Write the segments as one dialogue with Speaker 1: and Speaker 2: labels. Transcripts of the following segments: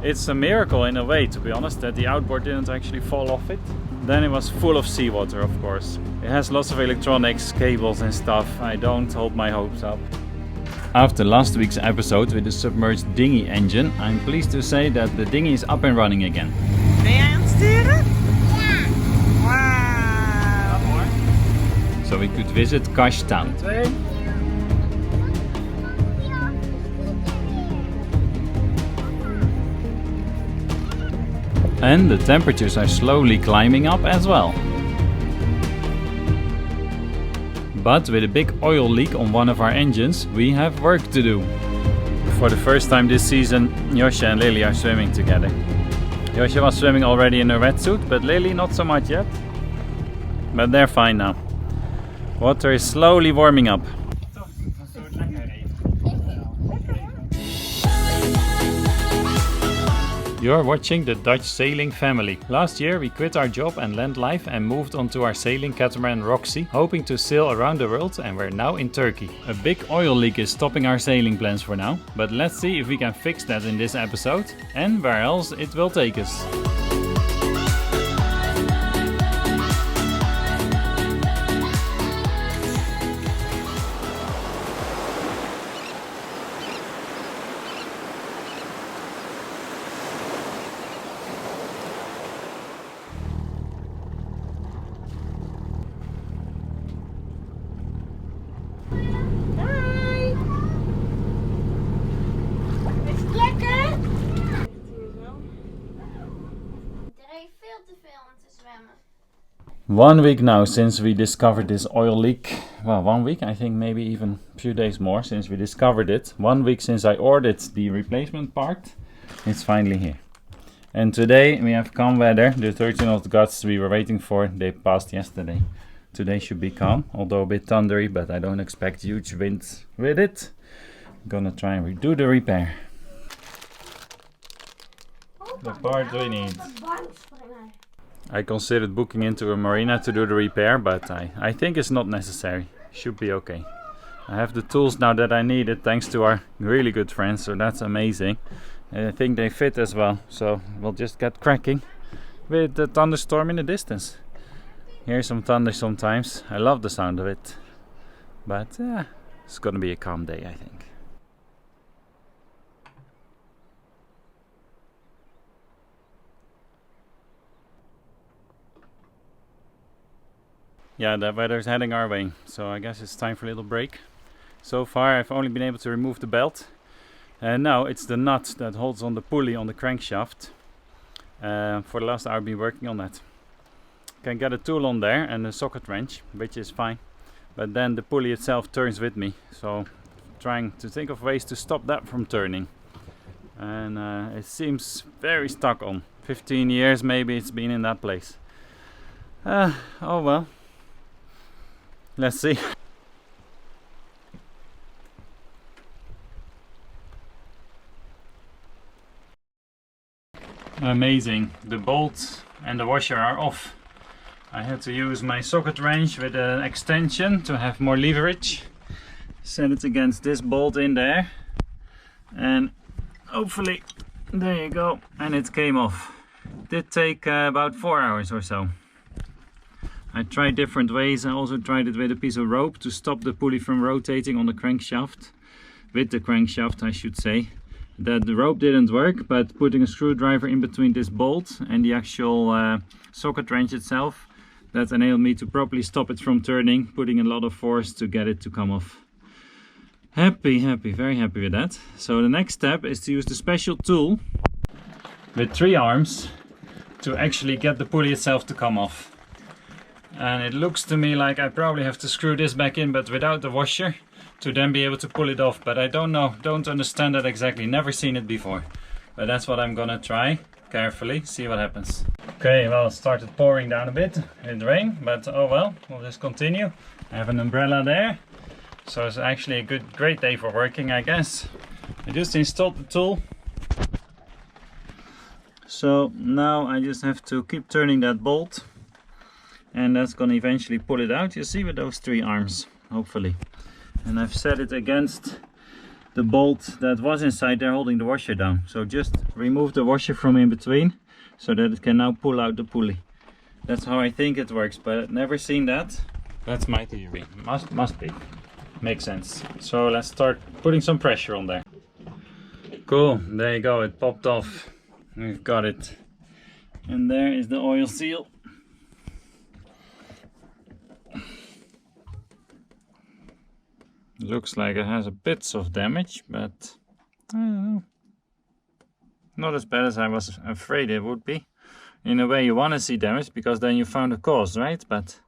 Speaker 1: It's a miracle in a way, to be honest, that the outboard didn't actually fall off it. Then it was full of seawater, of course. It has lots of electronics, cables and stuff. I don't hold my hopes up. After last week's episode with the submerged dinghy engine, I'm pleased to say that the dinghy is up and running again.
Speaker 2: Ben jij aan het sturen? Ja. Wauw.
Speaker 1: So we could visit Kash town. And the temperatures are slowly climbing up as well. But with a big oil leak on one of our engines, we have work to do. For the first time this season, Josje and Lily are swimming together. Josje was swimming already in her wetsuit, but Lily not so much yet. But they're fine now. Water is slowly warming up. You're watching the Dutch sailing family. Last year we quit our job and land life and moved onto our sailing catamaran Roxy, hoping to sail around the world, and we're now in Turkey. A big oil leak is stopping our sailing plans for now, but let's see if we can fix that in this episode and where else it will take us.
Speaker 3: Te veel om te zwemmen.
Speaker 1: 1 week now since we discovered this oil leak. Well, 1 week, I think maybe even a few days more since we discovered it. 1 week since I ordered the replacement part. It's finally here. And today we have calm weather. The 13 of the gusts we were waiting for, they passed yesterday. Today should be calm, although a bit thundery, but I don't expect huge winds with it. I'm gonna try and redo the repair. The part we need. I considered booking into a marina to do the repair, but I think it's not necessary. Should be okay. I have the tools now that I needed thanks to our really good friends, so that's amazing. And I think they fit as well, so we'll just get cracking with the thunderstorm in the distance. Here's some thunder sometimes. I love the sound of it. But it's gonna be a calm day, I think. Yeah, the weather's heading our way, so I guess it's time for a little break. So far I've only been able to remove the belt, and now it's the nut that holds on the pulley on the crankshaft. For the last hour I've been working on that. Can get a tool on there and a socket wrench, which is fine, but then the pulley itself turns with me, so trying to think of ways to stop that from turning. And it seems very stuck on. 15 years maybe it's been in that place. Oh well. Let's see. Amazing. The bolt and the washer are off. I had to use my socket wrench with an extension to have more leverage. Set it against this bolt in there. And hopefully, there you go. And it came off. Did take about 4 hours or so. I tried different ways. I also tried it with a piece of rope to stop the pulley from rotating on the crankshaft. With the crankshaft, I should say. That the rope didn't work, but putting a screwdriver in between this bolt and the actual socket wrench itself, that enabled me to properly stop it from turning, putting a lot of force to get it to come off. Happy, very happy with that. So the next step is to use the special tool with 3 arms to actually get the pulley itself to come off. And it looks to me like I probably have to screw this back in, but without the washer, to then be able to pull it off. But I don't know, don't understand that exactly, never seen it before. But that's what I'm gonna try, carefully, see what happens. Okay, well, it started pouring down a bit in rain, but oh well, we'll just continue. I have an umbrella there, so it's actually a great day for working, I guess. I just installed the tool. So now I just have to keep turning that bolt. And that's gonna eventually pull it out, you see, with those 3 arms, hopefully. And I've set it against the bolt that was inside there holding the washer down. So just remove the washer from in between so that it can now pull out the pulley. That's how I think it works, but I've never seen that. That's my theory. Must be. Makes sense. So let's start putting some pressure on there. Cool, there you go, it popped off. We've got it. And there is the oil seal. Looks like it has a bit of damage, but I don't know. Not as bad as I was afraid it would be. In a way you want to see damage because then you found a cause, right? But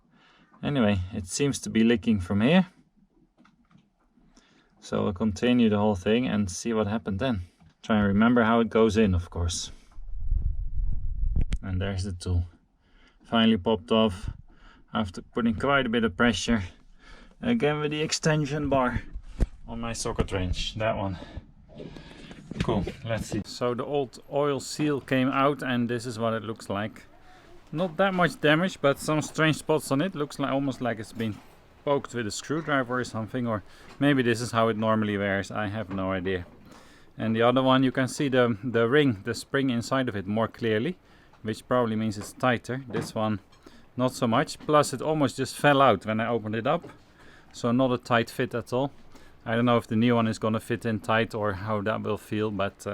Speaker 1: anyway, it seems to be leaking from here. So we'll continue the whole thing and see what happened then. Try and remember how it goes in, of course. And there's the tool. Finally popped off after putting quite a bit of pressure. Again with the extension bar on my socket wrench, that one. Cool, let's see. So the old oil seal came out and this is what it looks like. Not that much damage, but some strange spots on it. Looks like almost like it's been poked with a screwdriver or something, or maybe this is how it normally wears, I have no idea. And the other one, you can see the ring, the spring inside of it more clearly, which probably means it's tighter. This one not so much, plus it almost just fell out when I opened it up, so not a tight fit at all. I don't know if the new one is gonna fit in tight or how that will feel, but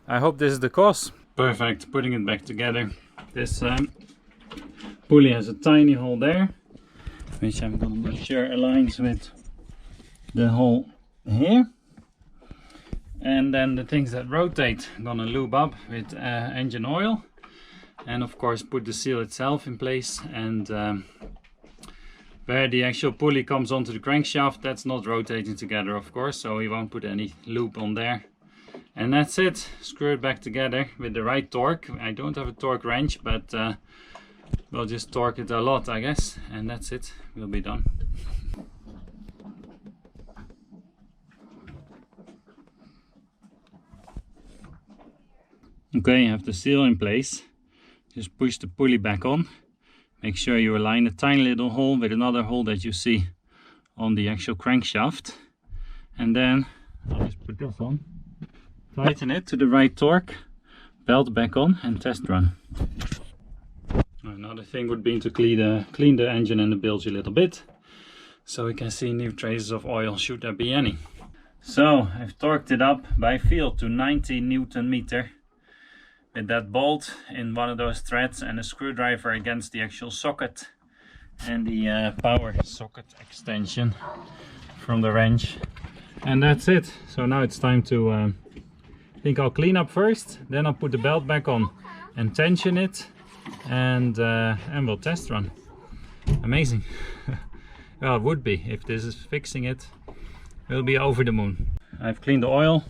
Speaker 1: I hope this is the cause. Perfect, putting it back together. This pulley has a tiny hole there, which I'm gonna make sure aligns with the hole here. And then the things that rotate, I'm gonna lube up with engine oil, and of course put the seal itself in place. And where the actual pulley comes onto the crankshaft, that's not rotating together, of course, so we won't put any lube on there. And that's it. Screw it back together with the right torque. I don't have a torque wrench, but we'll just torque it a lot, I guess, and that's it. We'll be done. Okay, you have the seal in place. Just push the pulley back on. Make sure you align a tiny little hole with another hole that you see on the actual crankshaft. And then I'll just put this on. Tighten it to the right torque. Belt back on and test run. Another thing would be to clean the engine and the bilge a little bit, so we can see new traces of oil, should there be any. So I've torqued it up by feel to 90 Newton meter with that bolt in one of those threads and a screwdriver against the actual socket and the power socket extension from the wrench. And that's it. So now it's time to I think I'll clean up first, then I'll put the belt back on and tension it, and we'll test run. Amazing. Well, it would be if this is fixing it. We'll be over the moon. I've cleaned the oil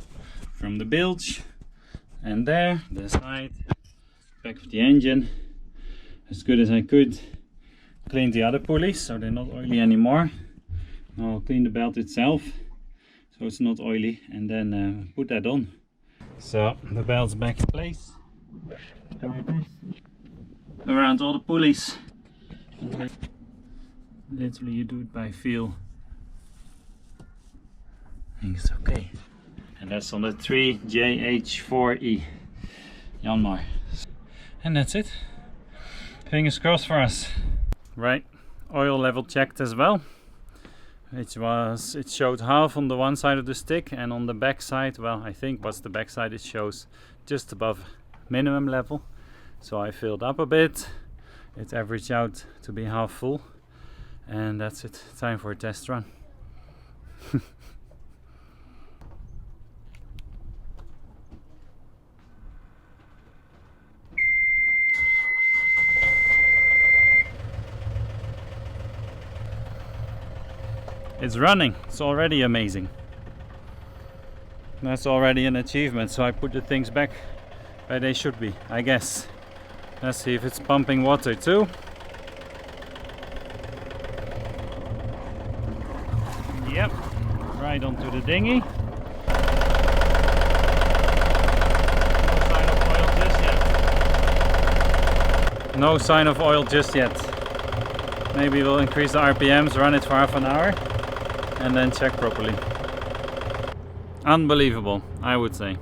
Speaker 1: from the bilge and there, the side, back of the engine, as good as I could. Cleaned the other pulleys so they're not oily anymore. Now I'll clean the belt itself so it's not oily, and then put that on. So the belt's back in place. Around all the pulleys. Literally you do it by feel. I think it's okay. And that's on the 3JH4E Yanmar. And that's it. Fingers crossed for us. Right, oil level checked as well. It showed half on the one side of the stick, and on the back side, well, I think what's the back side, it shows just above minimum level. So I filled up a bit. It averaged out to be half full, and that's it. Time for a test run. It's running. It's already amazing. That's already an achievement. So I put the things back where they should be, I guess. Let's see if it's pumping water too. Yep, right onto the dinghy. No sign of oil just yet. Maybe we'll increase the RPMs, run it for half an hour, and then check properly. Unbelievable, I would say.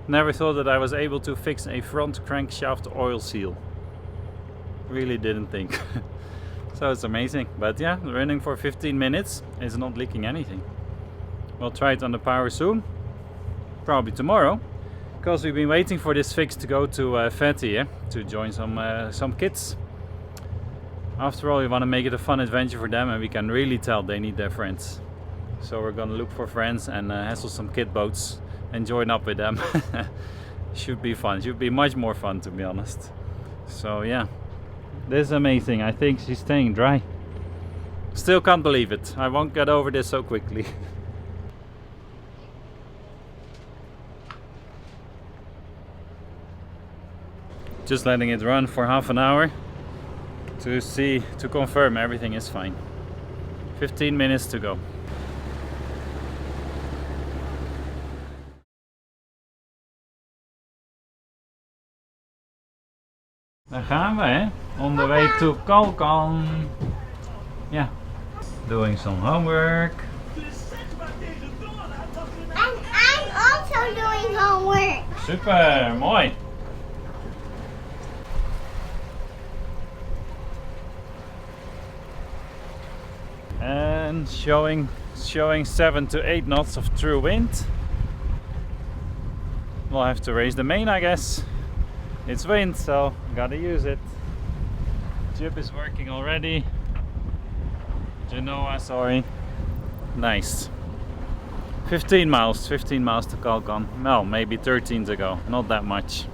Speaker 1: Never thought that I was able to fix a front crankshaft oil seal. Really didn't think. So it's amazing. But yeah, running for 15 minutes is not leaking anything. We'll try it on the power soon. Probably tomorrow. Because we've been waiting for this fix to go to Fatty to join some kids. After all, we want to make it a fun adventure for them, and we can really tell they need their friends. So we're gonna look for friends and hassle some kid boats and join up with them. Should be fun. Should be much more fun, to be honest. So yeah, this is amazing. I think she's staying dry. Still can't believe it. I won't get over this so quickly. Just letting it run for half an hour to confirm everything is fine. 15 minutes to go. Daar gaan we, hè? On the way to Kalkan. Yeah, doing some homework.
Speaker 3: And I'm also doing homework.
Speaker 1: Super, mooi. And showing 7 to 8 knots of true wind. We'll have to raise the main, I guess. It's wind, so gotta use it. Jib is working already. Genoa, sorry. Nice. 15 miles to Kalkan. Well, maybe 13 to go, not that much.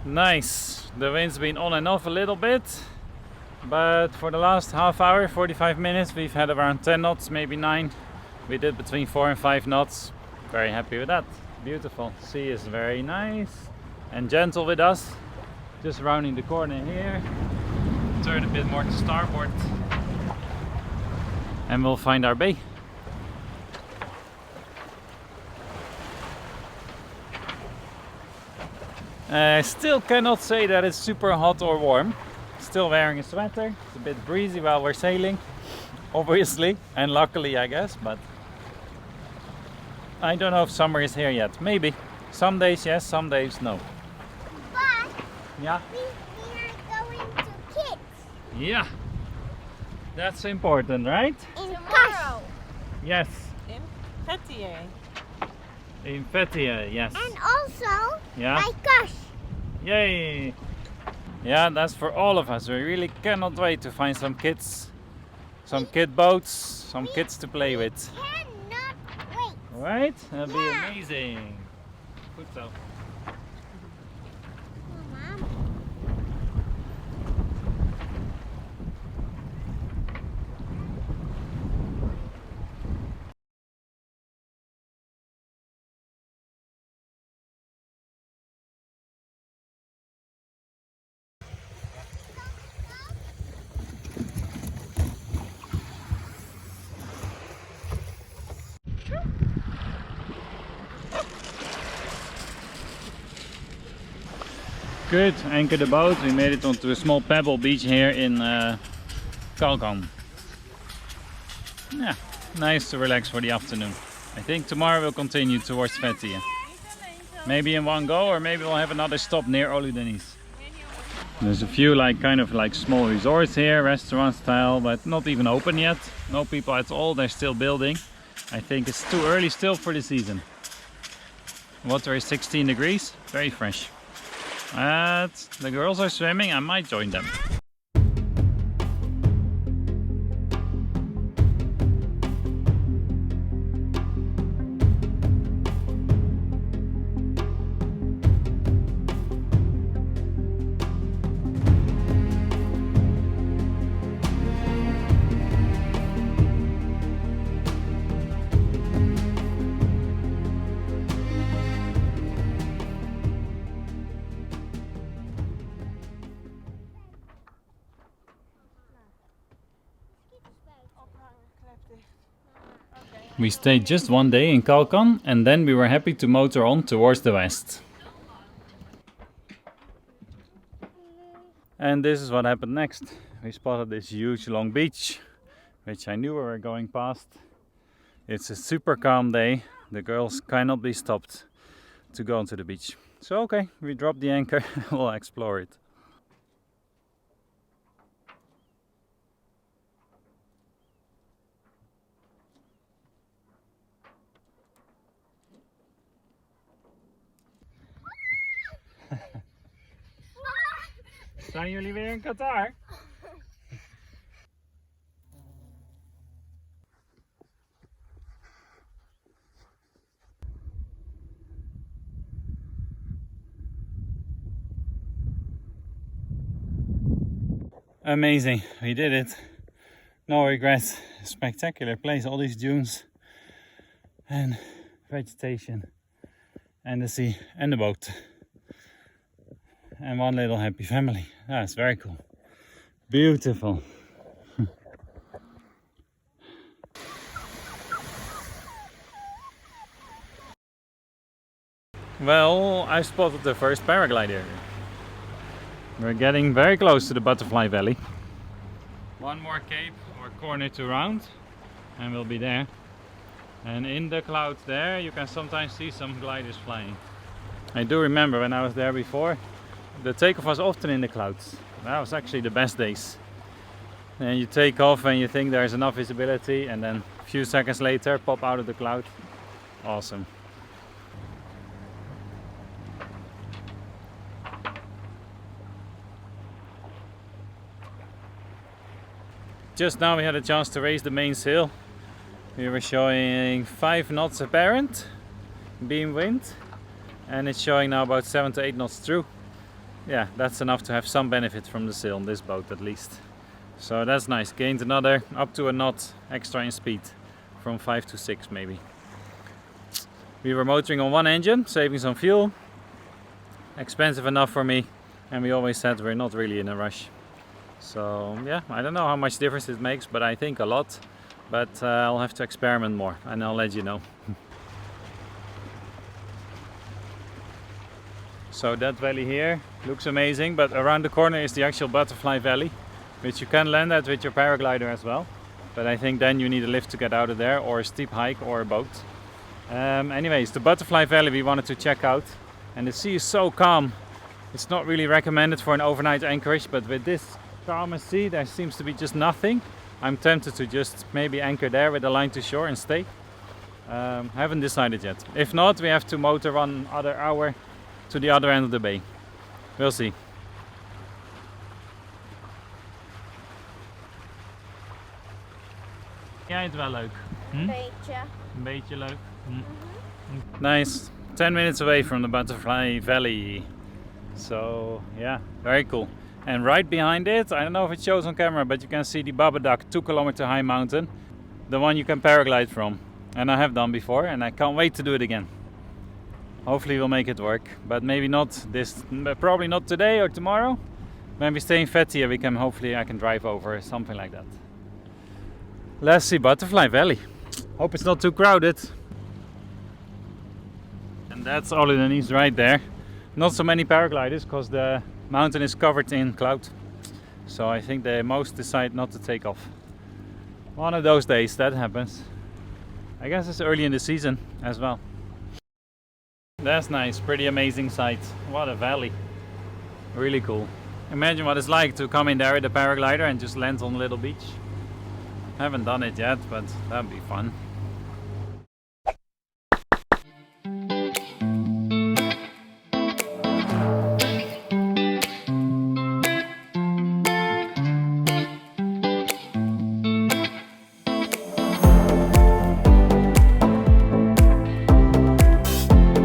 Speaker 1: Nice. The wind's been on and off a little bit, but for the last half hour, 45 minutes, we've had around 10 knots, maybe 9. We did between 4 and 5 knots. Very happy with that. Beautiful. Sea is very nice and gentle with us. Just rounding the corner here. Turn a bit more to starboard and we'll find our bay. Still cannot say that it's super hot or warm. Still wearing a sweater. It's a bit breezy while we're sailing, obviously, and luckily, I guess, but I don't know if summer is here yet. Maybe. Some days yes, some days no.
Speaker 3: But
Speaker 1: Yeah.
Speaker 3: we are going to kids
Speaker 1: Yeah. That's important, right?
Speaker 3: in
Speaker 2: Tomorrow.
Speaker 1: Yes.
Speaker 2: In Petier.
Speaker 1: In Fatty, yes.
Speaker 3: And also
Speaker 1: Yeah.
Speaker 3: my gosh.
Speaker 1: Yay! Yeah, that's for all of us. We really cannot wait to find some kids, some kid boats, some kids to play with.
Speaker 3: Cannot wait.
Speaker 1: Right? That'll be
Speaker 3: Yeah.
Speaker 1: amazing. Goed zo.
Speaker 3: Mom.
Speaker 1: Good, anchor the boat. We made it onto a small pebble beach here in Kalkan. Yeah, nice to relax for the afternoon. I think tomorrow we'll continue towards Fatty. Maybe in one go, or maybe we'll have another stop near Oludenis. There's a few kind of small resorts here, restaurant style, but not even open yet. No people at all, they're still building. I think it's too early still for the season. Water is 16 degrees, very fresh. But the girls are swimming, I might join them. We stayed just one day in Kalkan and then we were happy to motor on towards the west. And this is what happened next. We spotted this huge long beach, which I knew we were going past. It's a super calm day. The girls cannot be stopped to go onto the beach. So okay, we dropped the anchor and we'll explore it. Zijn jullie weer in Qatar? Amazing, we did it. No regrets. Spectacular place, all these dunes and vegetation and the sea and the boat. And one little happy family. That's very cool. Beautiful. Well, I spotted the first paraglider. We're getting very close to the Butterfly Valley. One more cape or corner to round and we'll be there. And in the clouds there you can sometimes see some gliders flying. I do remember when I was there before, the takeoff was often in the clouds. That was actually the best days. And you take off and you think there's enough visibility and then a few seconds later pop out of the cloud. Awesome. Just now we had a chance to raise the mainsail. We were showing 5 knots apparent beam wind and it's showing now about 7 to 8 knots through. Yeah, that's enough to have some benefit from the sail on this boat at least. So that's nice, gained another up to a knot extra in speed, from 5 to 6 maybe. We were motoring on one engine, saving some fuel. Expensive enough for me, and we always said we're not really in a rush. So yeah, I don't know how much difference it makes, but I think a lot. But I'll have to experiment more and I'll let you know. So that valley here looks amazing, but around the corner is the actual Butterfly Valley, which you can land at with your paraglider as well. But I think then you need a lift to get out of there, or a steep hike, or a boat. Anyways, the Butterfly Valley we wanted to check out, and the sea is so calm. It's not really recommended for an overnight anchorage, but with this calm sea there seems to be just nothing. I'm tempted to just maybe anchor there with a line to shore and stay. Haven't decided yet. If not, we have to motor 1 other hour to the other end of the bay. We'll see. Jij het wel leuk?
Speaker 3: Beetje.
Speaker 1: Een beetje leuk. Nice. 10 minutes away from the Butterfly Valley. So yeah, very cool. And right behind it, I don't know if it shows on camera, but you can see the Babadak 2-kilometer high mountain. The one you can paraglide from. And I have done before and I can't wait to do it again. Hopefully we'll make it work, but maybe not this, probably not today or tomorrow. When we stay in Fethiye, hopefully I can drive over, something like that. Let's see Butterfly Valley. Hope it's not too crowded. And that's all it needs right there. Not so many paragliders because the mountain is covered in cloud. So I think they most decide not to take off. One of those days that happens. I guess it's early in the season as well. That's nice, pretty amazing sight. What a valley. Really cool. Imagine what it's like to come in there with a paraglider and just land on a little beach. Haven't done it yet, but that'd be fun.